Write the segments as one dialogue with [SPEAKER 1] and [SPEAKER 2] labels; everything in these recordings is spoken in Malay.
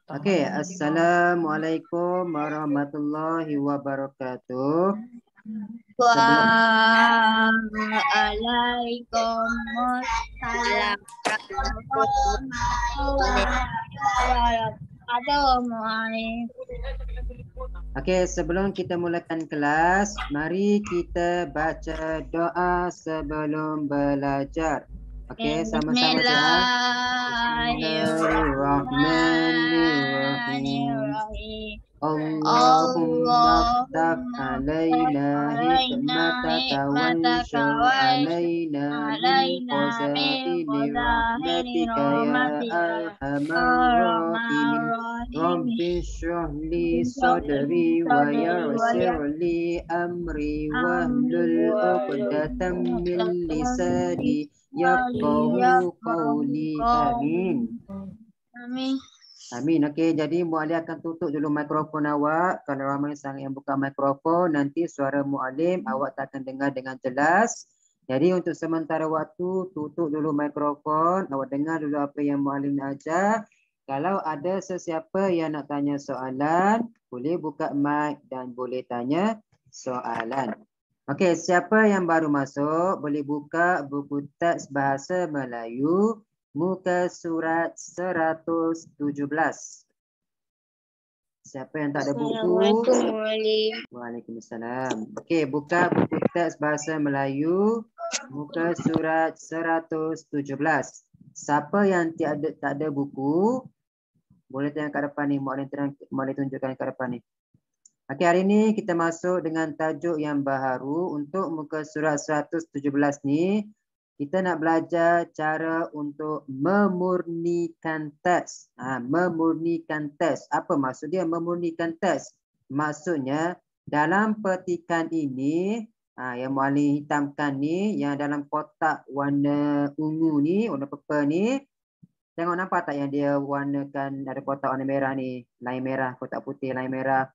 [SPEAKER 1] Okey, assalamualaikum warahmatullahi wabarakatuh. Sebelum
[SPEAKER 2] Waalaikumsalam warahmatullahi wabarakatuh.
[SPEAKER 1] Okey, sebelum kita mulakan kelas, mari kita baca doa sebelum belajar. Okey, sama-sama doa. Bismillahirrahmanirrahim. Allahumma ftah alaina hikmataka wansur alaina min khazaini rahmatika ya arhamar rahimin. Rabbi shrah li sadri wa yassir li amri wahlul 'uqdatam min lisani yafqahu qawli. Amin.
[SPEAKER 2] Amin.
[SPEAKER 1] Amin. Okey, jadi muallim akan tutup dulu mikrofon awak. Kalau ramai sangat yang buka mikrofon, nanti suara muallim awak tak akan dengar dengan jelas. Jadi untuk sementara waktu, tutup dulu mikrofon. Awak dengar dulu apa yang muallim ajar. Kalau ada sesiapa yang nak tanya soalan, boleh buka mic dan boleh tanya soalan. Okey, siapa yang baru masuk, boleh buka buku teks bahasa Melayu. Muka surat 117. Siapa yang tak ada buku? Waalaikumsalam. Okey, buka buku teks bahasa Melayu. Muka surat 117. Siapa yang tak ada buku, boleh tengok kat depan ni. Boleh tunjukkan kat depan ni. Okey, hari ni kita masuk dengan tajuk yang baharu. Untuk muka surat 117 ni, kita nak belajar cara untuk memurnikan teks. Memurnikan teks. Apa maksud dia memurnikan teks? Maksudnya dalam petikan ini, yang muallim hitamkan ni, yang dalam kotak warna ungu ni, warna purple ni, tengok nampak tak yang dia warnakan ada kotak warna merah ni, lain merah, kotak putih lain merah.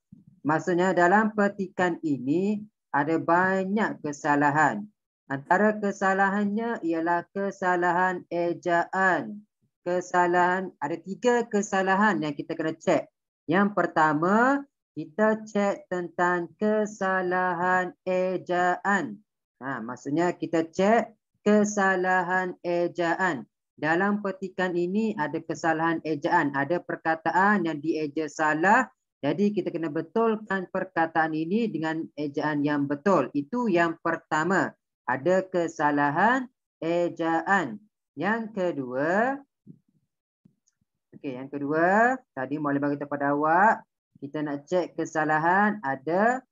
[SPEAKER 1] Maksudnya dalam petikan ini ada banyak kesalahan. Antara kesalahannya ialah kesalahan ejaan. Ada 3 kesalahan yang kita kena cek. Yang pertama, kita cek tentang kesalahan ejaan. Maksudnya kita cek kesalahan ejaan. Dalam petikan ini ada kesalahan ejaan. Ada perkataan yang dieja salah. Jadi kita kena betulkan perkataan ini dengan ejaan yang betul. Itu yang pertama. Ada kesalahan ejaan. Yang kedua, tadi muallim bagi tahu pada awak, kita nak cek kesalahan ada.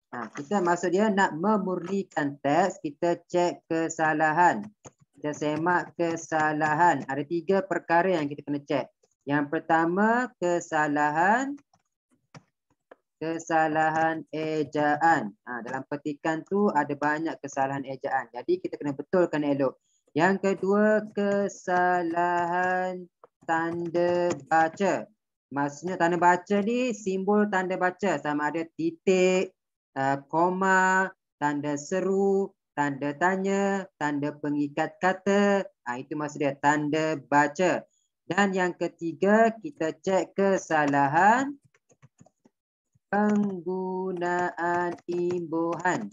[SPEAKER 1] Kita maksud dia nak memurnikan teks, kita cek kesalahan. Kita semak kesalahan. Ada 3 perkara yang kita kena cek. Yang pertama, kesalahan ejaan. Dalam petikan tu ada banyak kesalahan ejaan. Jadi kita kena betulkan elok. Yang kedua, kesalahan tanda baca. Maksudnya tanda baca ni simbol tanda baca sama ada titik, koma, tanda seru, tanda tanya, tanda pengikat kata. Itu maksud dia tanda baca. Dan yang ketiga, kita cek kesalahan penggunaan imbuhan.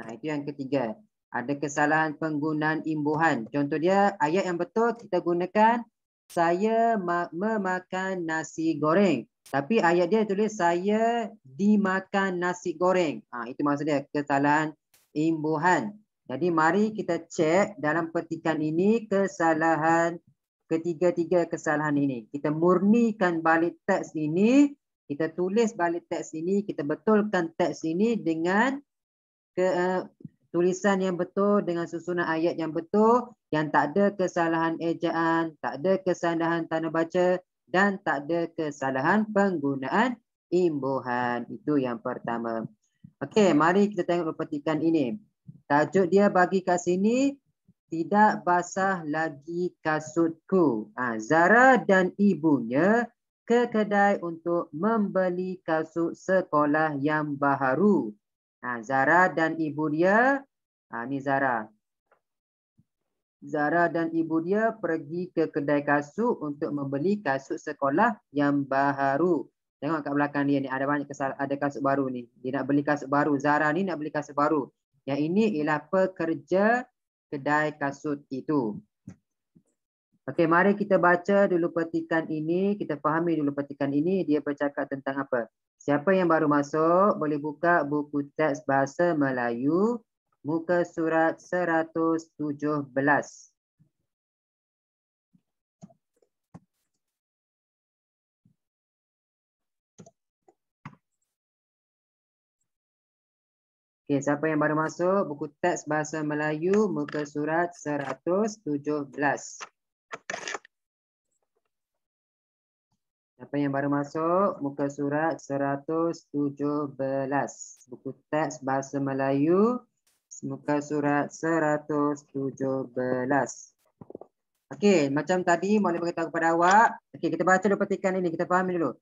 [SPEAKER 1] Itu yang ketiga. Ada kesalahan penggunaan imbuhan. Contoh dia, ayat yang betul kita gunakan, saya memakan nasi goreng. Tapi ayat dia tulis, saya dimakan nasi goreng. Itu maksud dia, kesalahan imbuhan. Jadi mari kita cek dalam petikan ini kesalahan, ketiga-tiga kesalahan ini. Kita murnikan balik teks ini. Kita tulis balik teks ini, kita betulkan teks ini dengan tulisan yang betul, dengan susunan ayat yang betul, yang tak ada kesalahan ejaan, tak ada kesalahan tanda baca, dan tak ada kesalahan penggunaan imbuhan. Itu yang pertama. Okey, mari kita tengok petikan ini. Tajuk dia bagi kat sini, tidak basah lagi kasutku. Zara dan ibunya ke kedai untuk membeli kasut sekolah yang baharu. Zara dan ibu dia, ni Zara. Zara dan ibu dia pergi ke kedai kasut untuk membeli kasut sekolah yang baru. Tengok kat belakang dia ni ada banyak ada kasut baru ni. Dia nak beli kasut baru. Zara ni nak beli kasut baru. Yang ini ialah pekerja kedai kasut itu. Okey, mari kita baca dulu petikan ini. Kita fahami dulu petikan ini. Dia bercakap tentang apa? Siapa yang baru masuk boleh buka buku teks bahasa Melayu muka surat 117. Okey, siapa yang baru masuk buku teks bahasa Melayu muka surat 117. Siapa yang baru masuk muka surat 117. Buku teks bahasa Melayu muka surat 117. Okey, macam tadi boleh beritahu kepada awak. Okey, kita baca dulu petikan ini, kita fahami dulu.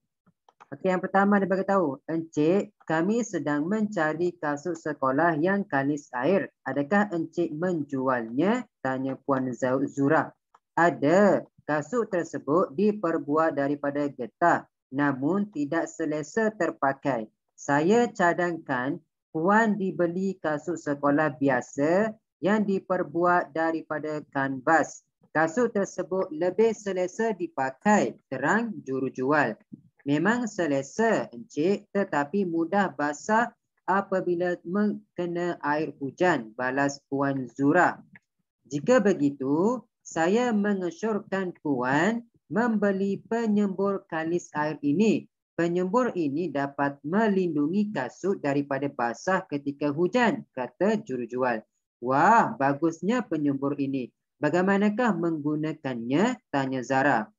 [SPEAKER 1] Okey, yang pertama dia beritahu, Encik, kami sedang mencari kasut sekolah yang kalis air. Adakah encik menjualnya? Tanya Puan Zura. Ada. Kasut tersebut diperbuat daripada getah, namun tidak selesa terpakai. Saya cadangkan Puan dibeli kasut sekolah biasa yang diperbuat daripada kanvas. Kasut tersebut lebih selesa dipakai, terang jurujual. Memang selesa, encik, tetapi mudah basah apabila kena air hujan, balas Puan Zura. Jika begitu, saya mengesyorkan Puan membeli penyembur kalis air ini. Penyembur ini dapat melindungi kasut daripada basah ketika hujan, kata jurujual. Wah, bagusnya penyembur ini. Bagaimanakah menggunakannya? Tanya Zara.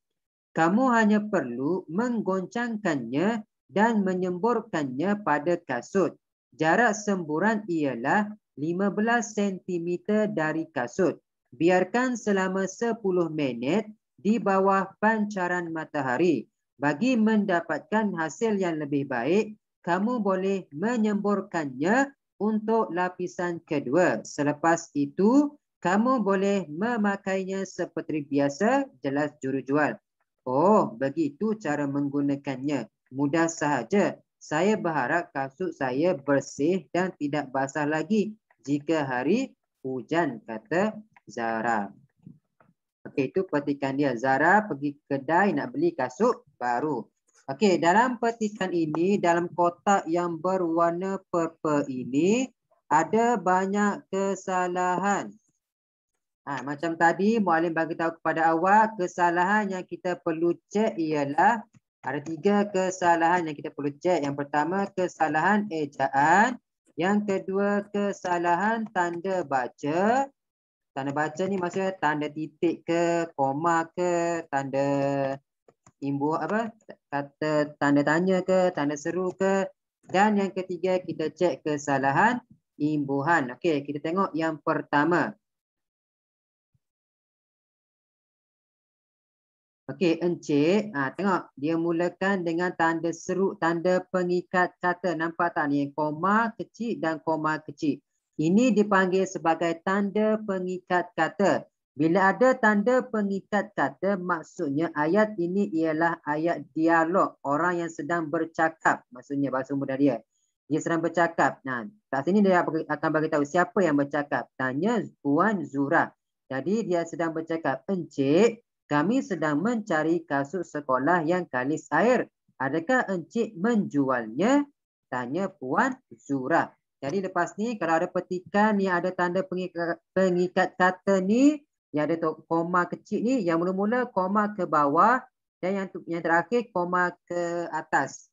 [SPEAKER 1] Kamu hanya perlu menggoncangkannya dan menyemburkannya pada kasut. Jarak semburan ialah 15 cm dari kasut. Biarkan selama 10 minit di bawah pancaran matahari. Bagi mendapatkan hasil yang lebih baik, kamu boleh menyemburkannya untuk lapisan kedua. Selepas itu, kamu boleh memakainya seperti biasa, jelas jurujual. Oh, begitu cara menggunakannya. Mudah sahaja. Saya berharap kasut saya bersih dan tidak basah lagi jika hari hujan, kata Zara. Okey, itu petikan dia. Zara pergi kedai nak beli kasut baru. Okey, dalam petikan ini, dalam kotak yang berwarna purple ini, ada banyak kesalahan. Macam tadi, Muallim bagi tahu kepada awak, kesalahan yang kita perlu cek ialah ada 3 kesalahan yang kita perlu cek. Yang pertama, kesalahan ejaan. Yang kedua, kesalahan tanda baca. Tanda baca ni maksudnya tanda titik ke, koma ke, tanda imbuh apa, kata tanda tanya ke, tanda seru ke. Dan yang ketiga, kita cek kesalahan imbuhan. Okey, kita tengok yang pertama. Okey, encik. Tengok. Dia mulakan dengan tanda seru, tanda pengikat kata. Nampak tak ni? Koma kecil dan koma kecil. Ini dipanggil sebagai tanda pengikat kata. Bila ada tanda pengikat kata, maksudnya ayat ini ialah ayat dialog. Orang yang sedang bercakap. Maksudnya bahasa mudah dia. Dia sedang bercakap. Nah, kat sini dia akan beritahu siapa yang bercakap. Tanya Puan Zura. Jadi dia sedang bercakap, Encik, kami sedang mencari kasut sekolah yang kalis air. Adakah encik menjualnya? Tanya Puan Zura. Jadi lepas ni kalau ada petikan yang ada tanda pengikat kata ni, yang ada koma kecil ni, yang mula-mula koma ke bawah dan yang terakhir koma ke atas.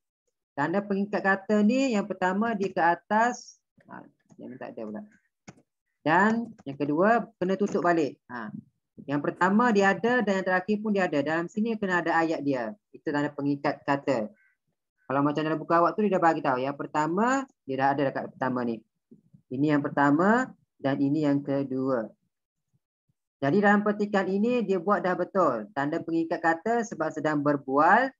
[SPEAKER 1] Tanda pengikat kata ni yang pertama di ke atas, yang tak ada pula. Dan yang kedua kena tutup balik. Yang pertama dia ada dan yang terakhir pun dia ada. Dalam sini kena ada ayat dia. Itu tanda pengikat kata. Kalau macam dalam buku awak tu dia dah bagi tahu. Yang pertama dia dah ada dekat pertama ni. Ini yang pertama dan ini yang kedua. Jadi dalam petikan ini dia buat dah betul. Tanda pengikat kata sebab sedang berbual.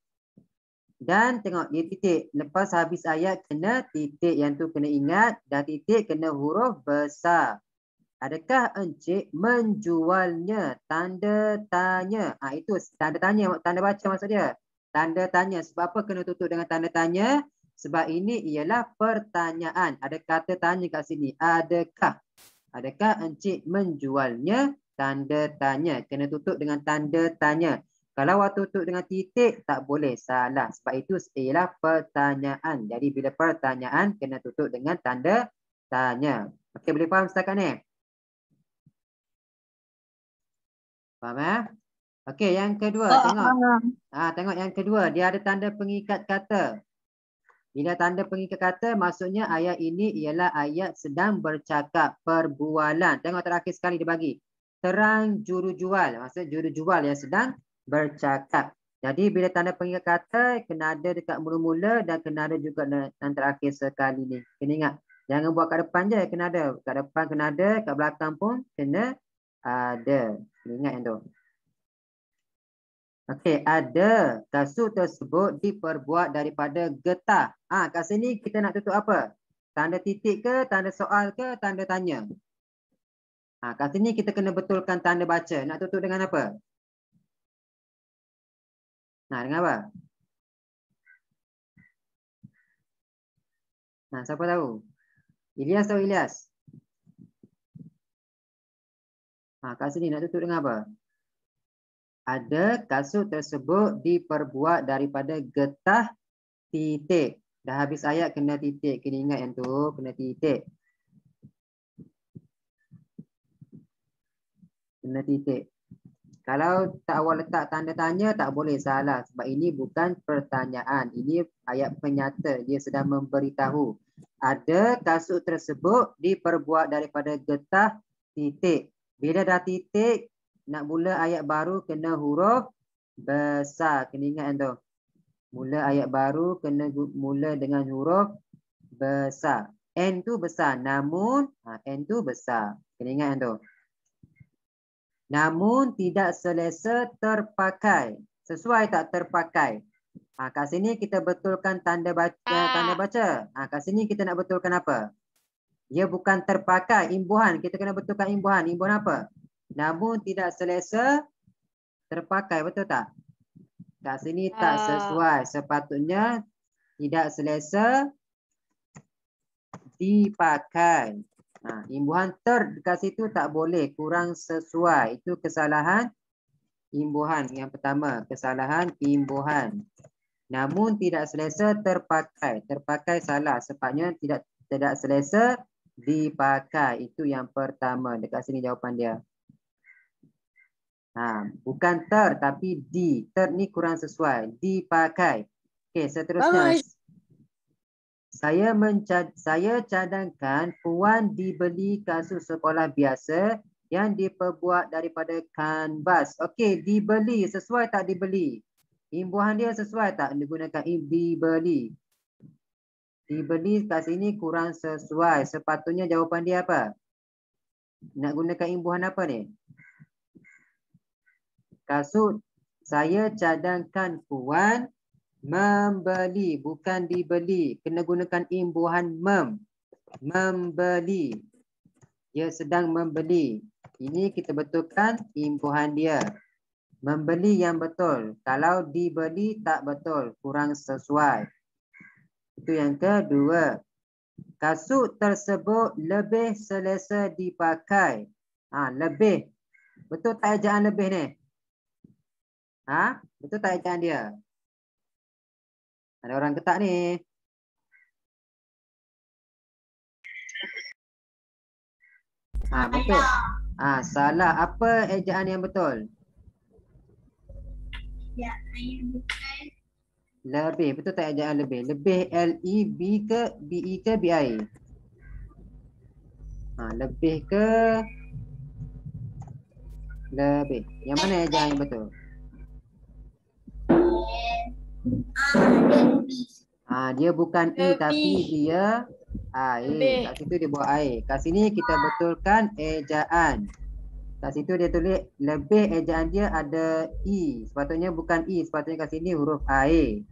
[SPEAKER 1] Dan tengok dia titik. Lepas habis ayat kena titik. Yang tu kena ingat. Dan titik kena huruf besar. Adakah encik menjualnya? Tanda tanya. Itu tanda tanya, tanda baca maksud dia. Tanda tanya. Sebab apa kena tutup dengan tanda tanya? Sebab ini ialah pertanyaan. Ada kata tanya kat sini. Adakah? Adakah encik menjualnya? Tanda tanya. Kena tutup dengan tanda tanya. Kalau awak tutup dengan titik, tak boleh. Salah. Sebab itu ialah pertanyaan. Jadi bila pertanyaan, kena tutup dengan tanda tanya. Okey, boleh faham setakat ni? Faham? Okey, yang kedua. Tengok. Tengok yang kedua. Dia ada tanda pengikat kata. Bila tanda pengikat kata, maksudnya ayat ini ialah ayat sedang bercakap perbualan. Tengok terakhir sekali dia bagi. Terang jurujual. Maksudnya jurujual yang sedang bercakap. Jadi bila tanda pengikat kata, kena ada dekat mula-mula dan kena ada juga yang terakhir sekali ni. Kena ingat. Jangan buat kat depan je, kena ada. Kat depan kena ada, kat belakang pun kena ada. Kena ingat yang tu. Okey, ada kasut tersebut diperbuat daripada getah. Kat sini kita nak tutup apa? Tanda titik ke, tanda soal ke, tanda tanya? Kat sini kita kena betulkan tanda baca. Nak tutup dengan apa? Dengan apa? Siapa tahu? Ilyas tahu Ilyas? Kat sini nak tutup dengan apa? Ada kasut tersebut diperbuat daripada getah titik. Dah habis ayat kena titik. Kena ingat yang tu. Kena titik. Kena titik. Kalau tak awak letak tanda tanya, tak boleh, salah. Sebab ini bukan pertanyaan. Ini ayat penyata. Dia sedang memberitahu. Ada kasut tersebut diperbuat daripada getah titik. Bila dah titik, nak mula ayat baru kena huruf besar. Kena ingat yang tu. Mula ayat baru kena mula dengan huruf besar. N tu besar. Namun, N tu besar. Kena ingat yang tu. Namun tidak selesa terpakai. Sesuai tak terpakai? Kat sini kita betulkan tanda baca. Kat sini kita nak betulkan apa? Ia bukan terpakai, imbuhan. Kita kena betulkan imbuhan. Imbuhan apa? Namun tidak selesa terpakai. Betul tak? Kat sini tak sesuai. Sepatutnya tidak selesa dipakai. Imbuhan ter dekat situ tak boleh, kurang sesuai. Itu kesalahan imbuhan yang pertama. Kesalahan imbuhan. Namun tidak selesa terpakai. Terpakai salah. Sepatutnya tidak selesa dipakai. Itu yang pertama. Dekat sini jawapan dia. Bukan ter tapi di. Ter ni kurang sesuai. Dipakai. Okey, seterusnya. Saya cadangkan Puan dibeli kasut sekolah biasa yang diperbuat daripada kanvas. Okey, dibeli. Sesuai tak dibeli? Imbuhan dia sesuai tak digunakan dibeli? Dibeli kat sini kurang sesuai. Sepatutnya jawapan dia apa? Nak gunakan imbuhan apa ni? Kasut. Saya cadangkan Puan membeli, bukan dibeli. Kena gunakan imbuhan membeli. Dia sedang membeli. Ini kita betulkan imbuhan dia. Membeli yang betul. Kalau dibeli tak betul. Kurang sesuai. Itu yang kedua. Kasut tersebut lebih selesa dipakai. Lebih. Betul tak ejaan lebih ni? Betul tak ejaan dia? Ada orang ketak ni. Betul. Salah. Apa ejaan yang betul? Lebih. Betul tak ejaan lebih? Lebih L-E-B ke B-E ke B-I? Lebih ke lebih. Yang mana ejaan yang betul? Dia bukan E tapi dia air. Kat situ dia buat air. Kat sini kita betulkan ejaan. Kat situ dia tulis lebih, ejaan dia ada E. Sepatutnya bukan E. Sepatutnya kat sini huruf air.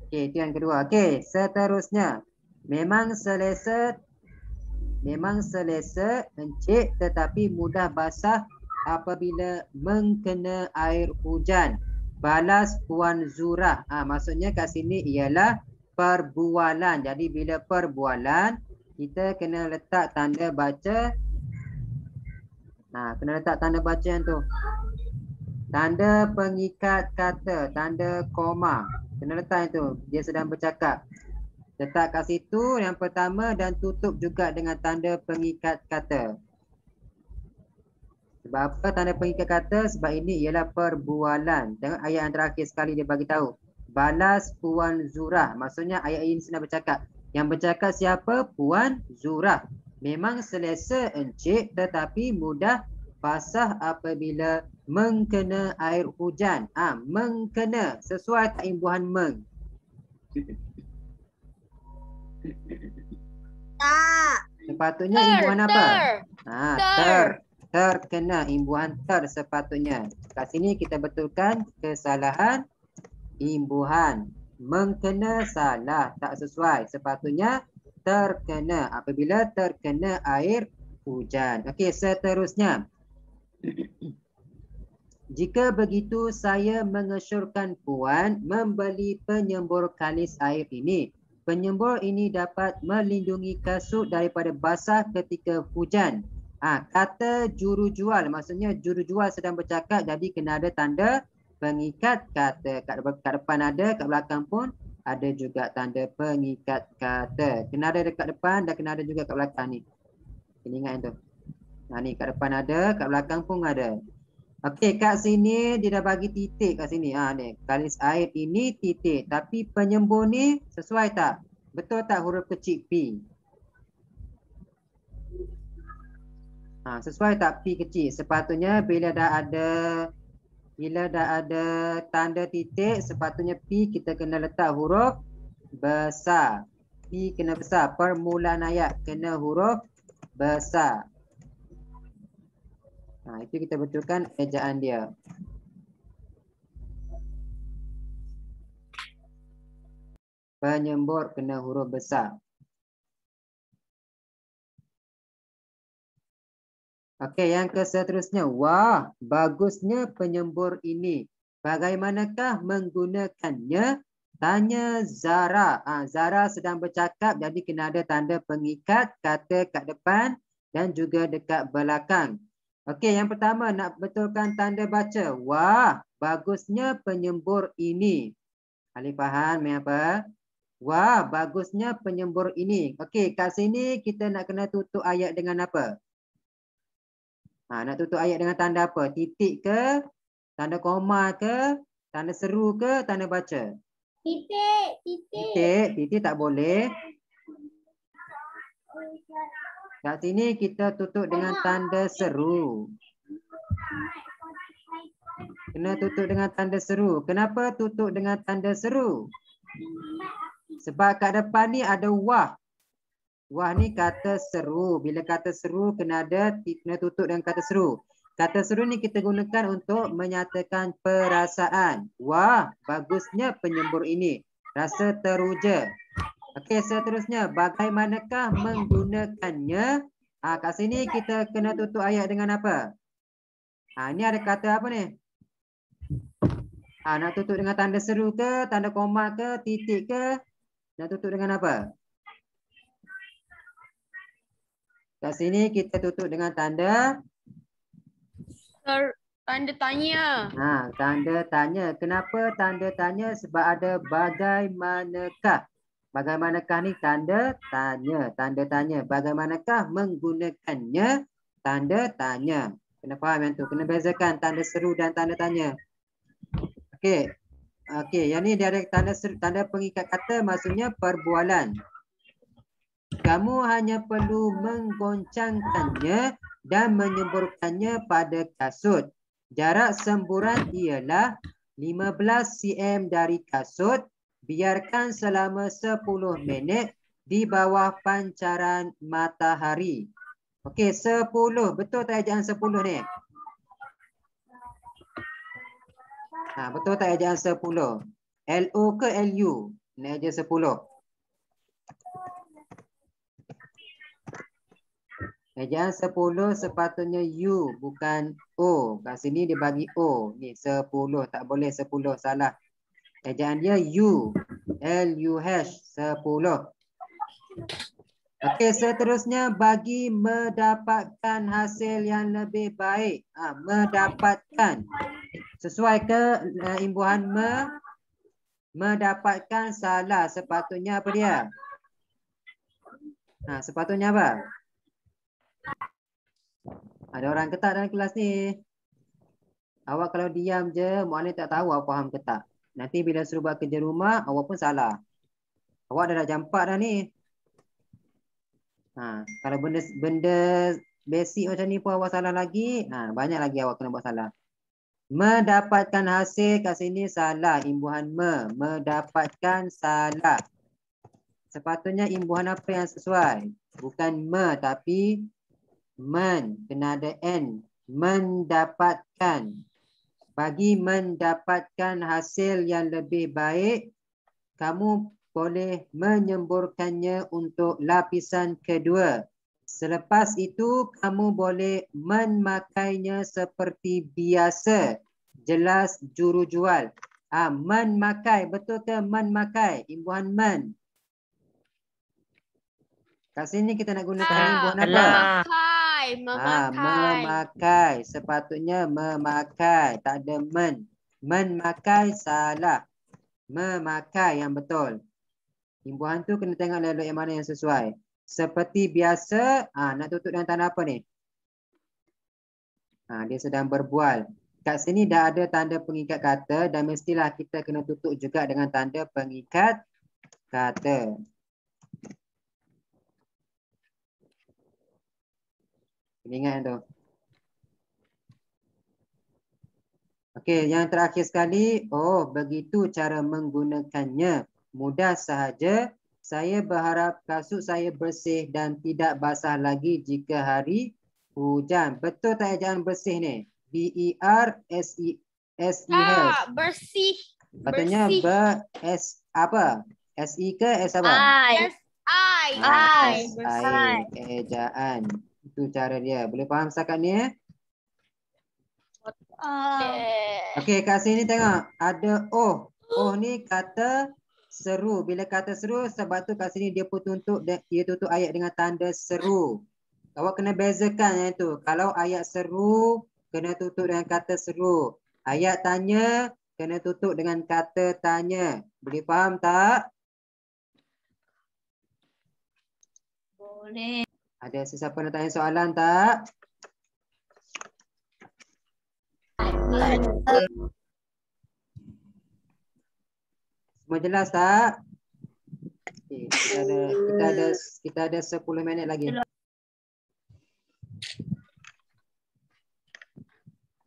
[SPEAKER 1] Okey, itu yang kedua. Okey, seterusnya. Memang selesa memang selesa, encik tetapi mudah basah apabila mengkena air hujan. Balas Puan Zurah. Maksudnya kat sini ialah perbualan. Jadi bila perbualan, kita kena letak tanda baca. Kena letak tanda baca yang tu. Tanda pengikat kata, tanda koma. Kena letak itu. Dia sedang bercakap. Letak kat situ yang pertama dan tutup juga dengan tanda pengikat kata. Sebab apa tanda pengikat kata? Sebab ini ialah perbualan. Tengok ayat yang terakhir sekali dia bagi tahu. Balas Puan Zurah. Maksudnya ayat ini sedang bercakap. Yang bercakap siapa? Puan Zurah. Memang selesa encik tetapi mudah basah apabila mengkena air hujan. Mengkena. Sesuai tak imbuhan meng?
[SPEAKER 2] Tak.
[SPEAKER 1] Sepatutnya imbuhan apa? Terkena, imbuhan ter sepatutnya. Kat sini kita betulkan kesalahan imbuhan. Mengkena salah, tak sesuai. Sepatutnya terkena apabila terkena air hujan. Okey, seterusnya. Jika begitu saya mengesyorkan Puan membeli penyembur kalis air ini. Penyembur ini dapat melindungi kasut daripada basah ketika hujan. Kata jurujual, maksudnya jurujual sedang bercakap, jadi kena ada tanda pengikat kata. Kat depan ada, kat belakang pun ada juga tanda pengikat kata. Kena ada dekat depan dan kena ada juga kat belakang ni. Kena ingat yang tu. Ni kat depan ada, kat belakang pun ada. Okey, kat sini dia dah bagi titik kat sini. Ni, kalis air ini titik. Tapi penyembur ni sesuai tak? Betul tak huruf kecil P? Sesuai tak P kecil? Sepatutnya bila dah ada tanda titik, sepatutnya P kita kena letak huruf besar. P kena besar. Permulaan ayat kena huruf besar. Itu kita betulkan ejaan dia. Penyembur kena huruf besar. Okey, yang seterusnya. Wah, bagusnya penyembur ini. Bagaimanakah menggunakannya? Tanya Zara. Zara sedang bercakap, jadi kena ada tanda pengikat kata kat depan dan juga dekat belakang. Okey, yang pertama nak betulkan tanda baca. Wah, bagusnya penyembur ini. Alif faham apa? Wah, bagusnya penyembur ini. Okey, kat sini kita nak kena tutup ayat dengan apa? Nak tutup ayat dengan tanda apa? Titik ke? Tanda koma ke? Tanda seru ke? Tanda baca? Titik tak boleh. Kat sini kita tutup dengan tanda seru. Kena tutup dengan tanda seru. Kenapa tutup dengan tanda seru? Sebab kat depan ni ada wah. Wah ni kata seru. Bila kata seru kena tutup dengan kata seru. Kata seru ni kita gunakan untuk menyatakan perasaan. Wah, bagusnya penyembur ini. Rasa teruja. Okey, seterusnya. Bagaimanakah menggunakannya? Kat sini kita kena tutup ayat dengan apa? Ini ada kata apa ni? Nak tutup dengan tanda seru ke? Tanda koma ke? Titik ke? Nak tutup dengan apa? Kat sini kita tutup dengan tanda
[SPEAKER 2] Tanda tanya.
[SPEAKER 1] Tanda tanya. Kenapa tanda tanya? Sebab ada bagaimanakah. Bagaimanakah ni tanda tanya. Tanda tanya. Bagaimanakah menggunakannya? Tanda tanya. Kena faham yang tu. Kena bezakan tanda seru dan tanda tanya. Okey. Yang ni dia ada tanda pengikat kata, maksudnya perbualan. Kamu hanya perlu menggoncangkannya dan menyemburkannya pada kasut. Jarak semburan ialah 15 cm dari kasut. Biarkan selama 10 minit di bawah pancaran matahari. Okey, 10. Betul tak ejaan 10 ni? Betul tak ejaan 10? LO ke LU? Ni aja 10. Ejaan 10 sepatutnya U bukan O. Kat sini dia bagi O. Ni 10. Tak boleh 10. Salah. Ejaan dia U. L-U-H. 10. Okey, seterusnya bagi mendapatkan hasil yang lebih baik. Mendapatkan. Sesuai ke imbuhan mendapatkan salah. Sepatutnya apa dia? Sepatutnya apa? Ada orang ke tak dalam kelas ni? Awak kalau diam je, muallim tak tahu awak faham ke tak. Nanti bila suruh buat kerja rumah, awak pun salah. Awak dah jam 4 dah ni. Kalau benda basic macam ni pun awak salah lagi, banyak lagi awak kena buat salah. Mendapatkan hasil kat sini salah. Imbuhan mendapatkan salah. Sepatutnya imbuhan apa yang sesuai? Bukan tapi men. Kena ada N. Mendapatkan. Bagi mendapatkan hasil yang lebih baik, kamu boleh menyemburkannya untuk lapisan kedua. Selepas itu, kamu boleh memakainya seperti biasa. Jelas juru jual. Memakai. Betul ke memakai? Imbuhan men. Kat sini kita nak gunakan imbuhan apa? Memakai. Sepatutnya memakai. Tak ada men. Memakai salah. Memakai yang betul. Imbuhan tu kena tengok lalu yang mana yang sesuai. Seperti biasa, nak tutup dengan tanda apa ni? Dia sedang berbual. Kat sini dah ada tanda pengikat kata dan mestilah kita kena tutup juga dengan tanda pengikat kata. Ingat tu. Okey, yang terakhir sekali. Oh, begitu cara menggunakannya. Mudah sahaja. Saya berharap kasut saya bersih dan tidak basah lagi jika hari hujan. Betul tak ejaan bersih ni? B-E-R-S-E-H.
[SPEAKER 2] Bersih.
[SPEAKER 1] Patutnya S apa? S-I ke S apa?
[SPEAKER 2] S-I.
[SPEAKER 1] S-I. Ejaan. Itu cara dia. Boleh faham setakat ni Okey, kat sini tengok. Ada O. O ni kata seru. Bila kata seru, sebab tu kat sini dia tutup ayat dengan tanda seru. Awak kena bezakan yang itu. Kalau ayat seru, kena tutup dengan kata seru. Ayat tanya, kena tutup dengan kata tanya. Boleh faham tak?
[SPEAKER 2] Boleh.
[SPEAKER 1] Ada sesiapa nak tanya soalan tak? Semua jelas tak? Okay, kita ada 10 minit lagi.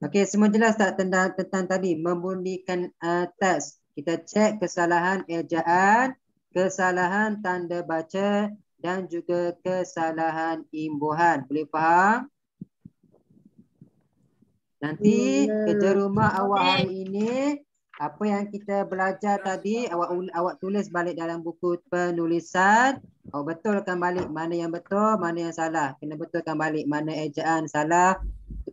[SPEAKER 1] Okey, semua jelas tak tentang tadi membunyikan teks. Kita cek kesalahan ejaan, kesalahan tanda baca dan juga kesalahan imbuhan. Boleh faham? Nanti kerja rumah awak hari ini, apa yang kita belajar tadi, awak tulis balik dalam buku penulisan. Awak betulkan balik mana yang betul, mana yang salah. Kena betulkan balik mana ejaan salah,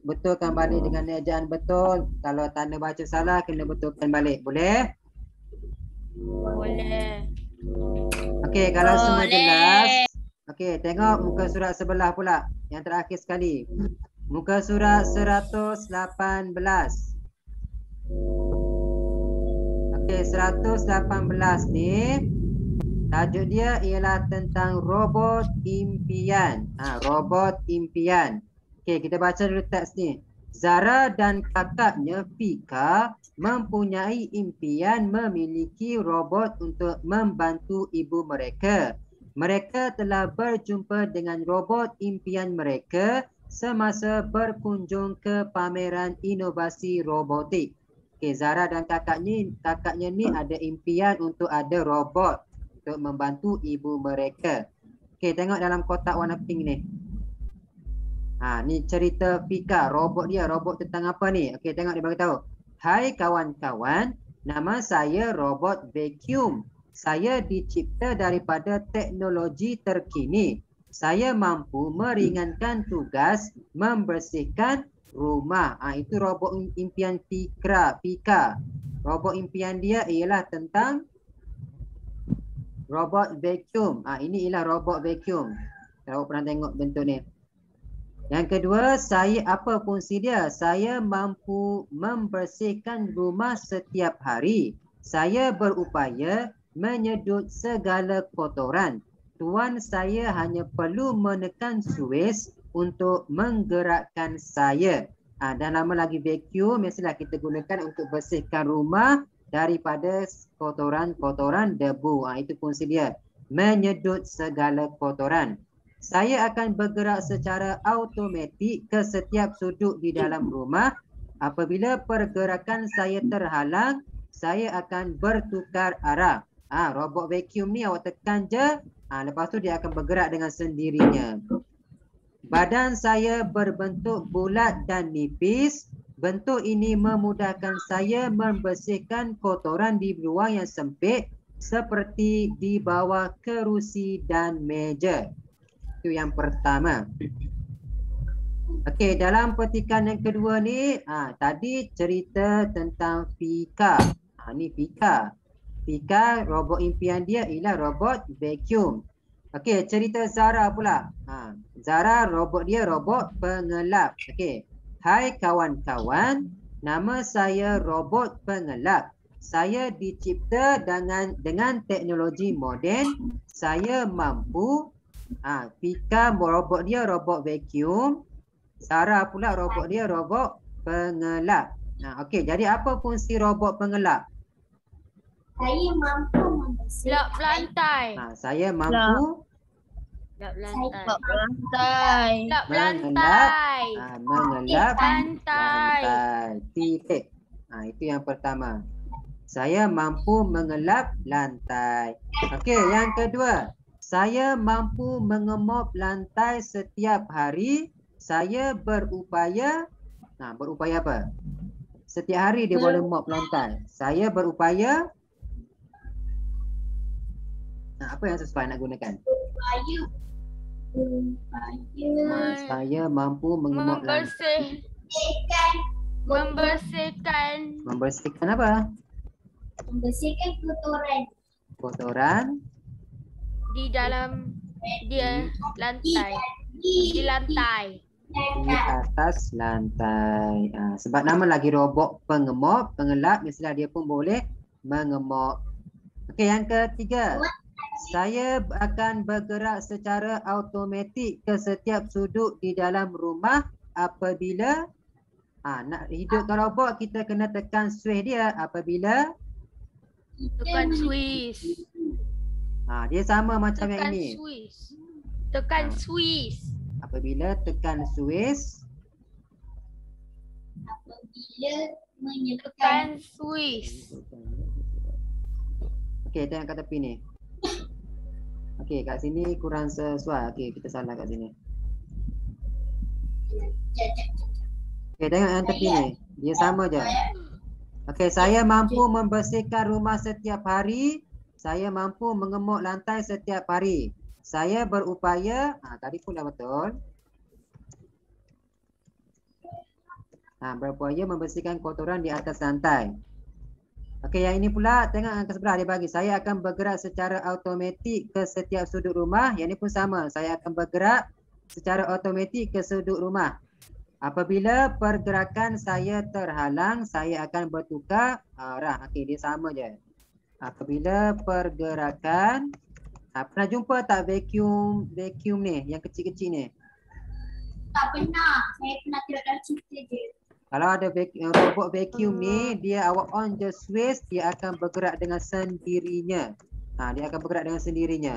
[SPEAKER 1] betulkan balik dengan ejaan betul. Kalau tanda baca salah, kena betulkan balik. Boleh?
[SPEAKER 2] Boleh.
[SPEAKER 1] Okey, kalau semua jelas. Okey, tengok muka surat sebelah pula. Yang terakhir sekali. Muka surat 118. Okey, 118 ni tajuk dia ialah tentang robot impian. Robot impian. Okey, kita baca dulu teks ni. Zara dan kakaknya Fika mempunyai impian memiliki robot untuk membantu ibu mereka. Mereka telah berjumpa dengan robot impian mereka semasa berkunjung ke pameran inovasi robotik. Okey, Zara dan kakaknya ni ada impian untuk ada robot untuk membantu ibu mereka. Okey, tengok dalam kotak warna pink ni. Ni cerita Fika, robot dia, robot tentang apa ni? Okey, tengok dia beritahu. Hai kawan-kawan, nama saya robot vacuum. Saya dicipta daripada teknologi terkini. Saya mampu meringankan tugas membersihkan rumah. Itu robot impian Pika. Robot impian dia ialah tentang robot vacuum. Ini ialah robot vacuum. Kalau pernah tengok bentuk ni. Yang kedua, apa fungsi dia? Saya mampu membersihkan rumah setiap hari. Saya berupaya menyedut segala kotoran. Tuan saya hanya perlu menekan suis untuk menggerakkan saya. Dan lama lagi vacuum, mestilah kita gunakan untuk bersihkan rumah daripada kotoran-kotoran debu. Itu fungsi dia. Menyedut segala kotoran. Saya akan bergerak secara automatik ke setiap sudut di dalam rumah. Apabila pergerakan saya terhalang, saya akan bertukar arah. Robot vacuum ni awak tekan je, lepas tu dia akan bergerak dengan sendirinya. Badan saya berbentuk bulat dan nipis. Bentuk ini memudahkan saya membersihkan kotoran di ruang yang sempit seperti di bawah kerusi dan meja. Itu yang pertama. Okey, dalam petikan yang kedua ni, tadi cerita tentang Pika. Ni Pika. Pika, robot impian dia ialah robot vacuum. Okey, cerita Zara pula. Zara, robot dia robot pengelap. Okey. Hai kawan-kawan, nama saya robot pengelap. Saya dicipta dengan teknologi moden. Saya mampu Pika robot dia robot vacuum. Zara pula robot dia robot pengelap. Okey, jadi apa fungsi robot pengelap?
[SPEAKER 2] Saya mampu membersihkan. Lap lantai.
[SPEAKER 1] Saya mampu
[SPEAKER 2] Lap lantai.
[SPEAKER 3] Lap lantai.
[SPEAKER 2] Lap lantai.
[SPEAKER 1] Mengelap
[SPEAKER 2] lantai.
[SPEAKER 1] Titik. Itu yang pertama. Saya mampu mengelap lantai. Okey, yang kedua. Saya mampu mengemop lantai setiap hari. Saya berupaya. Berupaya apa? Setiap hari dia boleh mop lantai. Saya berupaya. Apa yang sesuai nak gunakan? Saya mampu mengemop lantai. Membersihkan apa?
[SPEAKER 2] Membersihkan kotoran.
[SPEAKER 1] Kotoran
[SPEAKER 2] Di dalam lantai. Di lantai.
[SPEAKER 1] Di atas lantai. Sebab nama lagi robot pengemop, pengelap, mestilah dia pun boleh mengemop. Okey, yang ketiga. Saya akan bergerak secara automatik ke setiap sudut di dalam rumah apabila nak hidupkan robot, kita kena tekan switch dia. Apabila
[SPEAKER 2] Tekan switch.
[SPEAKER 1] dia sama macam yang ini.
[SPEAKER 2] Tekan switch.
[SPEAKER 1] Apabila tekan switch.
[SPEAKER 2] Apabila menekan switch.
[SPEAKER 1] Okey, tengok kat tepi ni. Okey, kat sini kurang sesuai. Okey, kita salah kat sini. Okey, tengok yang tepi ni. Dia sama je. Okey, saya mampu membersihkan rumah setiap hari. Saya mampu mengemuk lantai setiap hari. Saya berupaya, tadi pun dah betul. Berupaya membersihkan kotoran di atas lantai. Okey, yang ini pula tengok angka sebelah dia bagi. Saya akan bergerak secara automatik ke setiap sudut rumah. Yang ini pun sama. Saya akan bergerak secara automatik ke sudut rumah. Apabila pergerakan saya terhalang, saya akan bertukar arah. Okey, dia sama je. Apabila pergerakan, pernah jumpa tak vacuum ni, yang kecil-kecil ni?
[SPEAKER 2] Tak pernah. Saya pernah tengok dalam cerita je.
[SPEAKER 1] Kalau ada robot vacuum ni, dia awak on je switch, dia akan bergerak dengan sendirinya. Dia akan bergerak dengan sendirinya.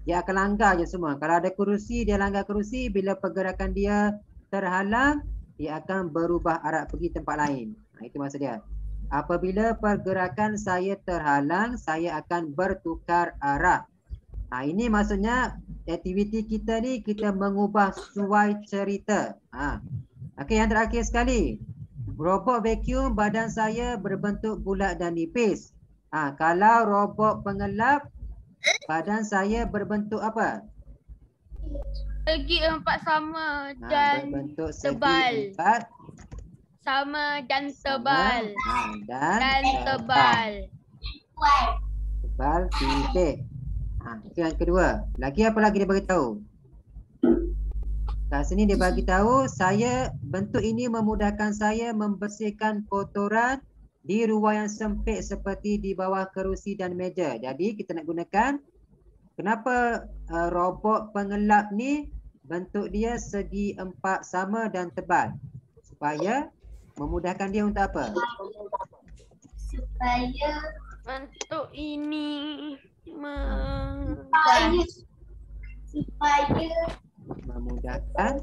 [SPEAKER 1] Dia akan langgar je semua. Kalau ada kerusi, dia langgar kerusi. Bila pergerakan dia terhalang, dia akan berubah arah pergi tempat lain. Itu maksud dia. Apabila pergerakan saya terhalang, saya akan bertukar arah. Ini maksudnya aktiviti kita ni, kita mengubah suai cerita. Okey, yang terakhir sekali. Robot vacuum badan saya berbentuk bulat dan nipis. Kalau robot pengelap, badan saya berbentuk apa?
[SPEAKER 3] Segi empat sama dan
[SPEAKER 1] berbentuk segi
[SPEAKER 3] tebal.
[SPEAKER 1] empat
[SPEAKER 3] Sama dan
[SPEAKER 1] sama,
[SPEAKER 3] tebal.
[SPEAKER 1] dan
[SPEAKER 3] Tebal.
[SPEAKER 1] Tebal titik. Itu yang kedua. Lagi apa lagi dia bagi tahu? Kat sini dia bagi tahu bentuk ini memudahkan saya membersihkan kotoran di ruang yang sempit seperti di bawah kerusi dan meja. Jadi kita nak gunakan kenapa robot pengelap ni bentuk dia segi empat sama dan tebal? Supaya memudahkan dia untuk apa?
[SPEAKER 2] Supaya
[SPEAKER 3] Bentuk ini
[SPEAKER 2] supaya
[SPEAKER 1] Memudahkan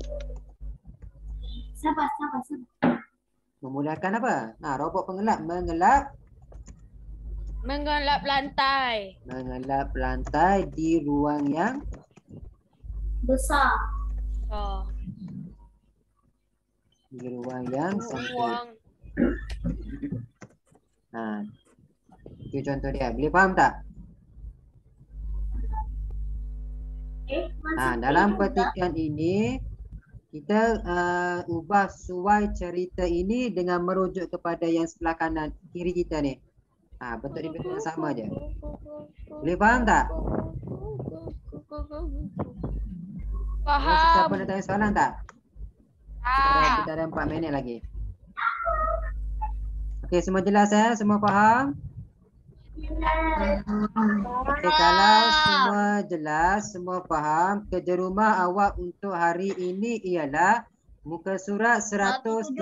[SPEAKER 2] sabar.
[SPEAKER 1] memudahkan apa? Robot pengelap mengelap lantai di ruang yang
[SPEAKER 2] besar.
[SPEAKER 1] sempit. Itu contoh dia. Boleh faham tak? Dalam petikan ini kita ubah suai cerita ini dengan merujuk kepada yang sebelah kanan kiri kita ni. Bentuk dia bentuk yang sama je. Boleh faham tak?
[SPEAKER 3] Faham.
[SPEAKER 1] Siapa nak tanya soalan tak? Kita ada 4 minit lagi. Okey, semua jelas Semua faham? Okey, kalau semua jelas, semua faham, kerja rumah awak untuk hari ini ialah muka surat 117.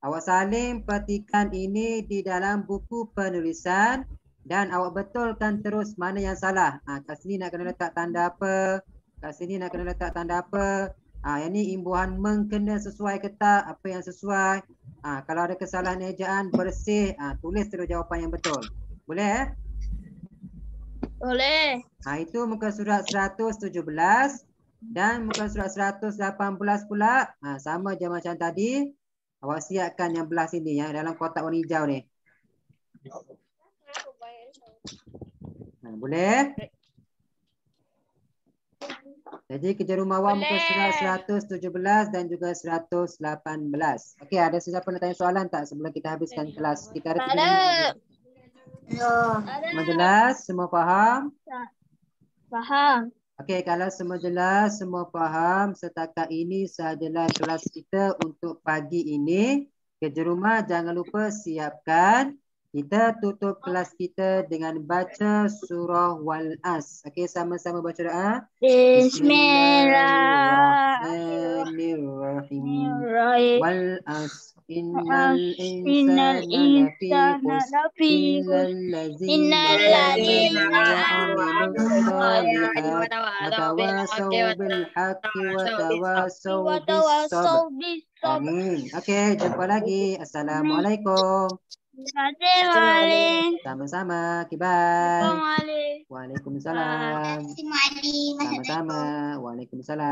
[SPEAKER 1] Awak salin petikan ini di dalam buku penulisan dan awak betulkan terus mana yang salah. Kat sini nak kena letak tanda apa? Kat sini nak kena letak tanda apa? Yang ni imbuhan mengkena sesuai ke tak? Apa yang sesuai? Kalau ada kesalahan ejaan bersih, tulis terus jawapan yang betul. Boleh
[SPEAKER 3] Boleh.
[SPEAKER 1] Itu muka surat 117 dan muka surat 118 pula. Sama je macam tadi. Awak siapkan yang belah sini yang dalam kotak warna hijau ni. Boleh? Jadi kerja rumah awak muka surat 117 dan juga 118. Okey, ada sesiapa nak tanya soalan tak sebelum kita habiskan kelas? Kita ada 3 minit lagi. Semua jelas? Semua faham?
[SPEAKER 3] Faham.
[SPEAKER 1] Okey, kalau semua jelas, semua faham, setakat ini sahajalah kelas kita untuk pagi ini. Kerja rumah jangan lupa siapkan. Kita tutup kelas kita dengan baca surah Wal-As. Okey, sama-sama baca doa. Bismillahirrahmanirrahim. Wal-As. Innal insana lafi illallazina amanu salihat watawassaw bil haqqi watawassaw bis sabr. Amin. Okey, jumpa lagi. Assalamualaikum. Sama-sama. Okay, bye. Waalaikumsalam. Sama-sama. Waalaikumsalam.